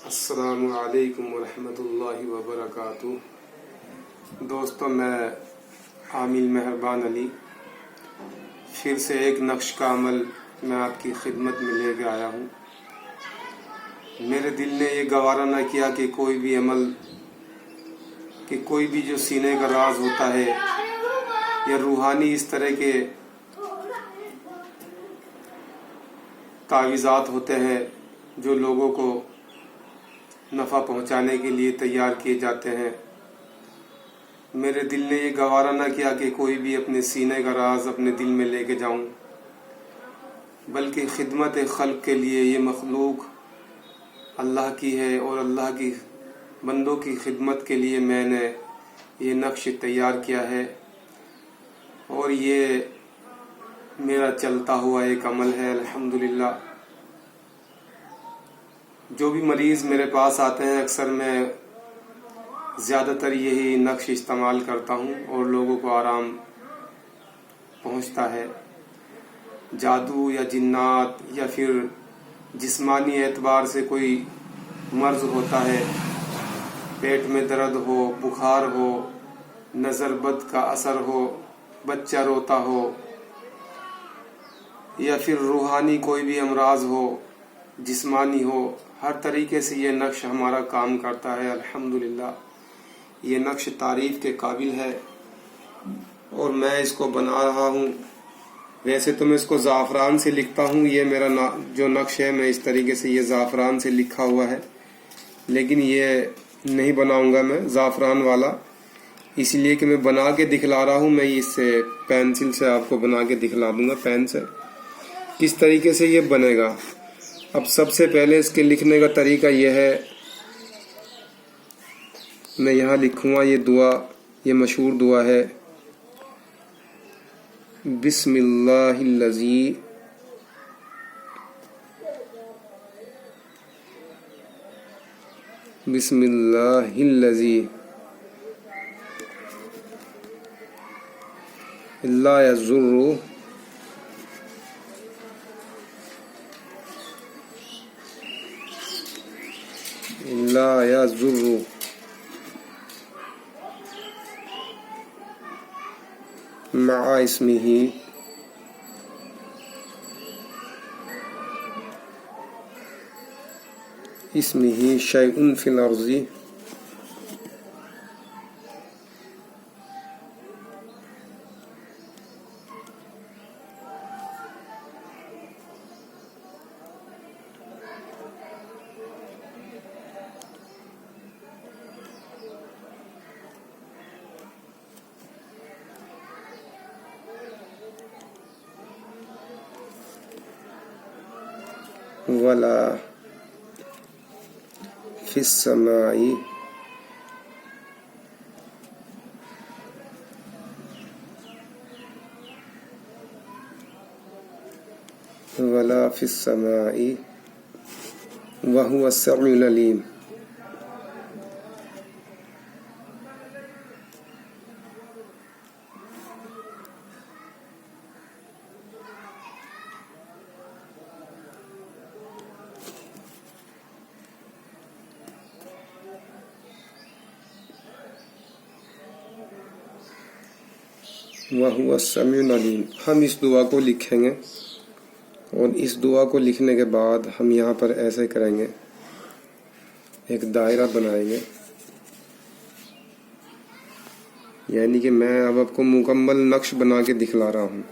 السلام علیکم ورحمۃ اللہ وبرکاتہ۔ دوستوں، میں عامل مہربان علی پھر سے ایک نقش کا عمل میں آپ کی خدمت میں لے کے آیا ہوں۔ میرے دل نے یہ گوارا نہ کیا کہ کوئی بھی عمل کہ کوئی بھی جو سینے کا راز ہوتا ہے یا روحانی اس طرح کے تعویذات ہوتے ہیں جو لوگوں کو نفع پہنچانے کے لیے تیار کیے جاتے ہیں، میرے دل نے یہ گوارا نہ کیا کہ کوئی بھی اپنے سینے کا راز اپنے دل میں لے کے جاؤں، بلکہ خدمت خلق کے لیے یہ مخلوق اللہ کی ہے اور اللہ کی بندوں کی خدمت کے لیے میں نے یہ نقش تیار کیا ہے، اور یہ میرا چلتا ہوا ایک عمل ہے۔ الحمدللہ جو بھی مریض میرے پاس آتے ہیں اکثر میں زیادہ تر یہی نقش استعمال کرتا ہوں اور لوگوں کو آرام پہنچتا ہے۔ جادو یا جنات یا پھر جسمانی اعتبار سے کوئی مرض ہوتا ہے، پیٹ میں درد ہو، بخار ہو، نظر بد کا اثر ہو، بچہ روتا ہو، یا پھر روحانی کوئی بھی امراض ہو، جسمانی ہو، ہر طریقے سے یہ نقش ہمارا کام کرتا ہے۔ الحمدللہ یہ نقش تعریف کے قابل ہے اور میں اس کو بنا رہا ہوں۔ ویسے تو میں اس کو زعفران سے لکھتا ہوں، یہ میرا جو نقش ہے میں اس طریقے سے یہ زعفران سے لکھا ہوا ہے، لیکن یہ نہیں بناؤں گا میں زعفران والا، اس لیے کہ میں بنا کے دکھلا رہا ہوں۔ میں اس سے پینسل سے آپ کو بنا کے دکھلا دوں گا، پین سے کس طریقے سے یہ بنے گا۔ اب سب سے پہلے اس کے لکھنے کا طریقہ یہ ہے، میں یہاں لکھوں گا یہ دعا، یہ مشہور دعا ہے، بسم اللہ الذی بسم اللہ الذی لا یضر مع اسمہ شیء فی الارض ولا فی السماء وهو السميع العليم۔ وَهُوَ السَّمِيعُ الْعَلِيمُ۔ ہم اس دعا کو لکھیں گے اور اس دعا کو لکھنے کے بعد ہم یہاں پر ایسے کریں گے، ایک دائرہ بنائیں گے، یعنی کہ میں اب آپ کو مکمل نقش بنا کے دکھلا رہا ہوں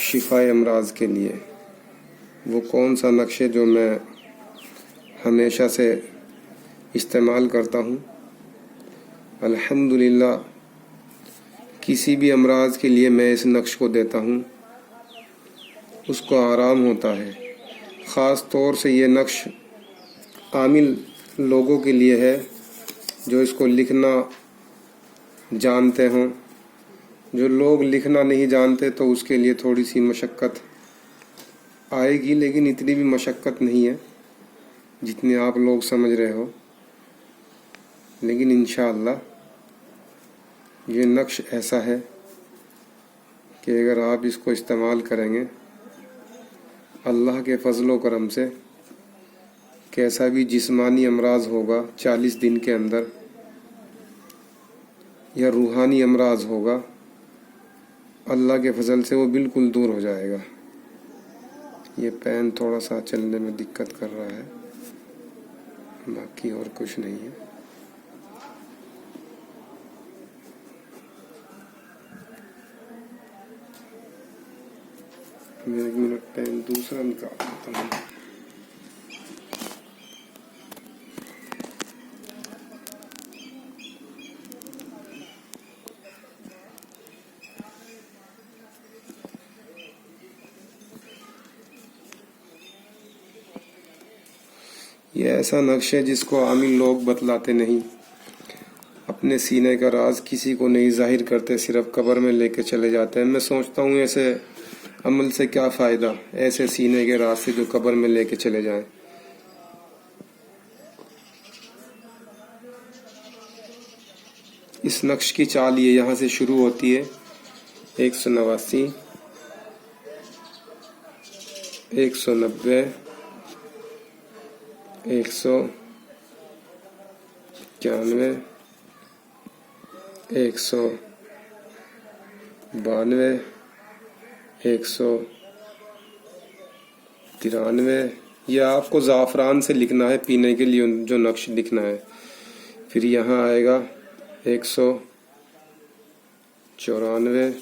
شفائے امراض کے لیے۔ وہ کون سا نقش ہے جو میں ہمیشہ سے استعمال کرتا ہوں۔ الحمدللہ کسی بھی امراض کے لیے میں اس نقش کو دیتا ہوں، اس کو آرام ہوتا ہے۔ خاص طور سے یہ نقش عامل لوگوں کے لیے ہے جو اس کو لکھنا جانتے ہوں۔ جو لوگ لکھنا نہیں جانتے تو اس کے لیے تھوڑی سی مشقت آئے گی، لیکن اتنی بھی مشقت نہیں ہے جتنی آپ لوگ سمجھ رہے ہو، لیکن انشاءاللہ یہ نقش ایسا ہے کہ اگر آپ اس کو استعمال کریں گے اللہ کے فضل و کرم سے कैसा भी जिस्मानी अमराज होगा 40 दिन के अंदर या रूहानी अमराज होगा, अल्लाह के फजल से वो बिल्कुल दूर हो जाएगा। ये पेन थोड़ा सा चलने में दिक्कत कर रहा है, बाकी और कुछ नहीं है। मैं 1 मिनट पेन दूसरा निकाल लेता हूँ। ये ऐसा नक्श है जिसको आमिल लोग बतलाते नहीं, अपने सीने का राज किसी को नहीं जाहिर करते, सिर्फ कब्र में लेके चले जाते हैं। मैं सोचता हूँ ऐसे अमल से क्या फ़ायदा, ऐसे सीने के राज से जो कब्र में लेके चले जाएं। इस नक्श की चाल ये यहाँ से शुरू होती है 189, 190, 191, 192, 193। यह आपको ज़ाफ़रान से लिखना है, पीने के लिए जो नक्श लिखना है। फिर यहाँ आएगा 194,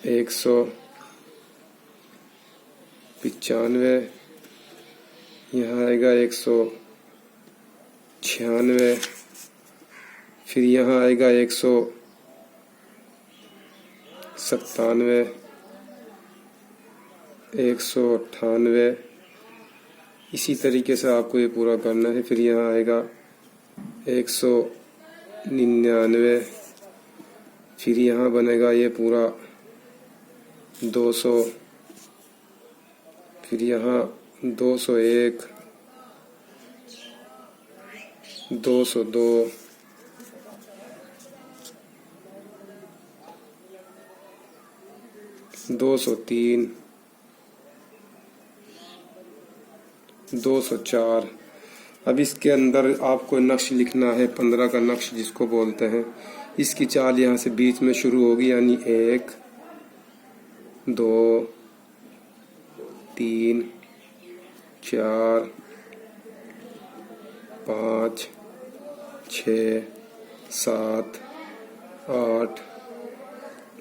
195, यहाँ आएगा 196, फिर यहाँ आएगा 197, 198। इसी तरीके से आपको ये पूरा करना है। फिर यहाँ आएगा 199, फिर यहाँ बनेगा ये पूरा 200, फिर यहाँ 201, 202, 203, 204। अब इसके अंदर आपको नक्श लिखना है 15 का नक्श जिसको बोलते हैं। इसकी चाल यहाँ से बीच में शुरू होगी, यानी 1, 2, 3, 4, 5, 6, 7, 8,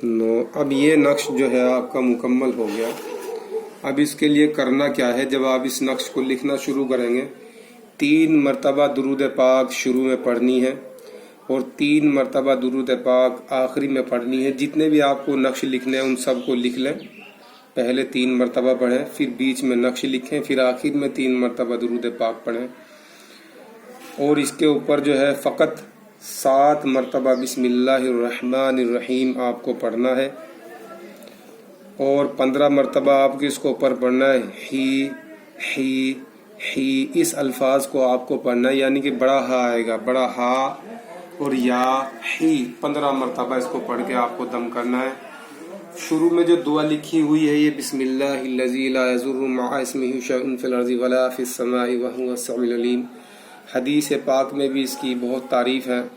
9। अब ये नक्श जो है आपका मुकम्मल हो गया। अब इसके लिए करना क्या है, जब आप इस नक्श को लिखना शुरू करेंगे 3 मरतबा दुरूद पाक शुरू में पढ़नी है और 3 मरतबा दुरूद पाक आखिरी में पढ़नी है। जितने भी आपको नक्श लिखने हैं उन सब को लिख लें, पहले 3 मरतबा पढ़ें, फिर बीच में नक्श लिखें, फिर आखिर में 3 मरतबा दुरूद पाक पढ़ें। और इसके ऊपर जो है फ़कत 7 मरतबा बिस्मिल्लाहिर्रहमानिर्रहीम आपको पढ़ना है और 15 मरतबा आपको इसको ऊपर पढ़ना है ही। इस अल्फाज को आपको पढ़ना है, यानी कि बड़ा हा आएगा, बड़ा हा और या ही 15 मरतबा इसको पढ़ के आपको दम करना है। शुरू में जो दुआ लिखी हुई है ये बिस्मिल्लाहिल्लज़ी ला यज़ुर्रु मअ इस्मिही शैउन फिल अर्ज़ि वला फिस समाई व हुवस समीउल अलीम। हदीस पाक में भी इसकी बहुत तारीफ़ है।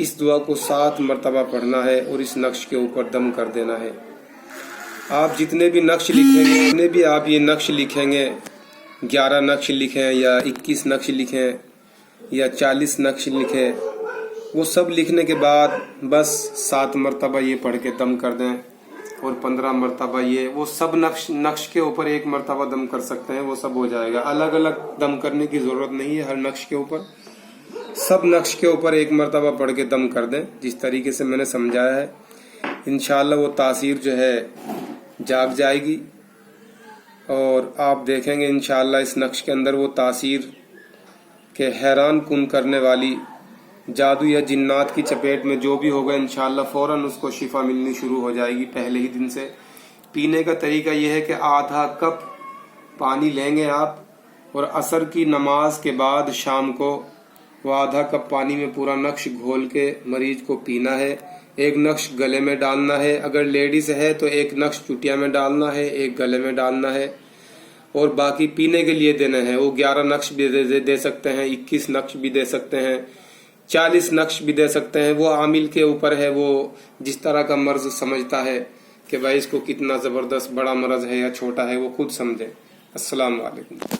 इस दुआ को 7 मरतबा पढ़ना है और इस नक्श के ऊपर दम कर देना है। आप जितने भी नक्श लिखेंगे, जितने भी आप ये नक्श लिखेंगे, 11 नक्श लिखें या 21 नक्श लिखें या 40 नक्श लिखें, वो सब लिखने के बाद बस 7 मरतबा ये पढ़ के दम कर दें और 15 मरतबा ये, वो सब नक्श के ऊपर 1 मरतबा दम कर सकते हैं, वो सब हो जाएगा। अलग अलग दम करने की ज़रूरत नहीं है, हर नक्श के ऊपर, सब नक्श के ऊपर 1 मरतबा पढ़ के दम कर दें जिस तरीके से मैंने समझाया है। इंशाअल्लाह वो तासीर जो है जाग जाएगी और आप देखेंगे इंशाअल्लाह इस नक्श के अंदर वो तासीर के हैरान कुन करने वाली जादू या जिन्नात की चपेट में जो भी होगा इंशाअल्लाह फौरन उसको शिफा मिलनी शुरू हो जाएगी पहले ही दिन से। पीने का तरीका यह है कि आधा कप पानी लेंगे आप और असर की नमाज के बाद शाम को वो आधा कप पानी में पूरा नक्श घोल के मरीज को पीना है। 1 नक्श गले में डालना है, अगर लेडीज है तो 1 नक्श चुटिया में डालना है, 1 गले में डालना है। اور باقی پینے کے لیے دینا ہے وہ 11 نقش بھی دے سکتے ہیں، 21 نقش بھی دے سکتے ہیں، 40 نقش بھی دے سکتے ہیں. وہ عامل کے اوپر ہے، وہ جس طرح کا مرض سمجھتا ہے کہ بھائی اس کو کتنا زبردست بڑا مرض ہے یا چھوٹا ہے وہ خود سمجھے. السلام علیکم.